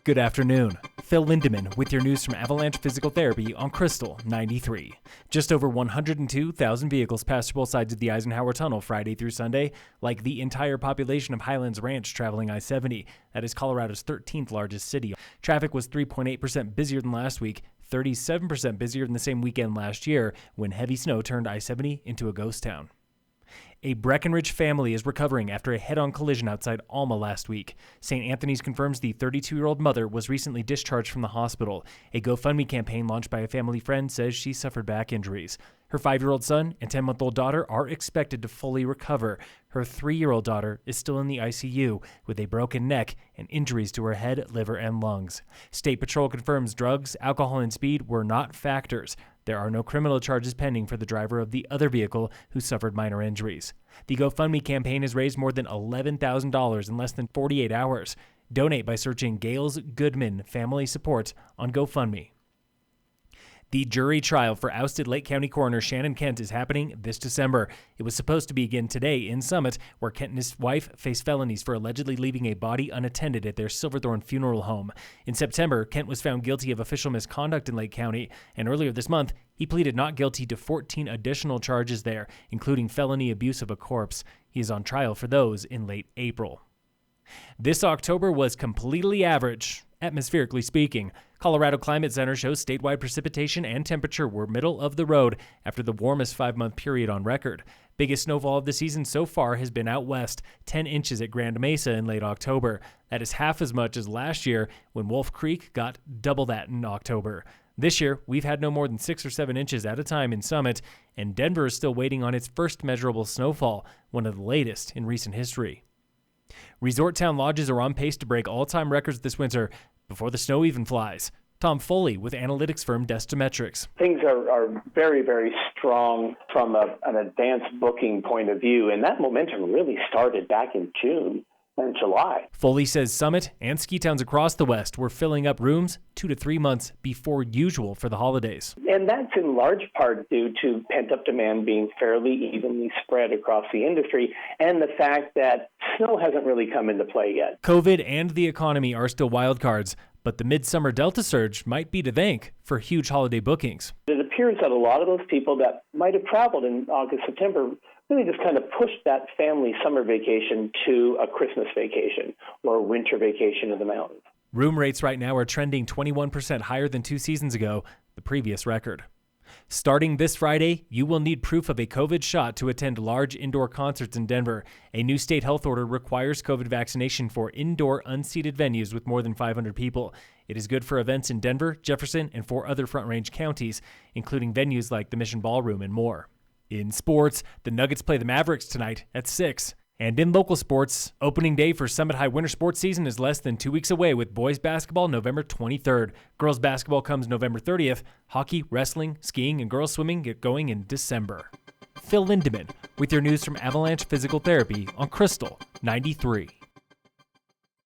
Good afternoon. Phil Lindemann with your news from Avalanche Physical Therapy on Krystal 93. Just over 102,000 vehicles passed both sides of the Eisenhower Tunnel Friday through Sunday, like the entire population of Highlands Ranch traveling I-70. That is Colorado's 13th largest city. Traffic was 3.8% busier than last week, 37% busier than the same weekend last year, when heavy snow turned I-70 into a ghost town. A Breckenridge family is recovering after a head-on collision outside Alma last week. St. Anthony's confirms the 32-year-old mother was recently discharged from the hospital. A GoFundMe campaign launched by a family friend says she suffered back injuries. Her 5-year-old son and 10-month-old daughter are expected to fully recover. Her 3-year-old daughter is still in the ICU with a broken neck and injuries to her head, liver, and lungs. State Patrol confirms drugs, alcohol, and speed were not factors. There are no criminal charges pending for the driver of the other vehicle who suffered minor injuries. The GoFundMe campaign has raised more than $11,000 in less than 48 hours. Donate by searching Gales Goodman Family Support on GoFundMe. The jury trial for ousted Lake County coroner Shannon Kent is happening this December. It was supposed to begin today in Summit, where Kent and his wife face felonies for allegedly leaving a body unattended at their Silverthorne funeral home. In September, Kent was found guilty of official misconduct in Lake County, and earlier this month, he pleaded not guilty to 14 additional charges there, including felony abuse of a corpse. He is on trial for those in late April. This October was completely average, atmospherically speaking. Colorado Climate Center shows statewide precipitation and temperature were middle of the road after the warmest 5-month period on record. Biggest snowfall of the season so far has been out west, 10 inches at Grand Mesa in late October. That is half as much as last year when Wolf Creek got double that in October. This year, we've had no more than 6 or 7 inches at a time in Summit, and Denver is still waiting on its first measurable snowfall, one of the latest in recent history. Resort town lodges are on pace to break all-time records this winter before the snow even flies. Tom Foley with analytics firm Destametrics. Things are very, very strong from an advanced booking point of view, and that momentum really started back in June and July. Foley says Summit and ski towns across the West were filling up rooms 2 to 3 months before usual for the holidays. And that's in large part due to pent-up demand being fairly evenly spread across the industry and the fact that snow hasn't really come into play yet. COVID and the economy are still wild cards, but the midsummer Delta surge might be to thank for huge holiday bookings. It appears that a lot of those people that might have traveled in August, September really just kind of pushed that family summer vacation to a Christmas vacation or a winter vacation in the mountains. Room rates right now are trending 21% higher than 2 seasons ago, the previous record. Starting this Friday, you will need proof of a COVID shot to attend large indoor concerts in Denver. A new state health order requires COVID vaccination for indoor unseated venues with more than 500 people. It is good for events in Denver, Jefferson, and 4 other Front Range counties, including venues like the Mission Ballroom and more. In sports, the Nuggets play the Mavericks tonight at 6. And in local sports, opening day for Summit High winter sports season is less than 2 weeks away with boys basketball November 23rd. Girls basketball comes November 30th. Hockey, wrestling, skiing, and girls swimming get going in December. Phil Lindemann with your news from Avalanche Physical Therapy on Krystal 93.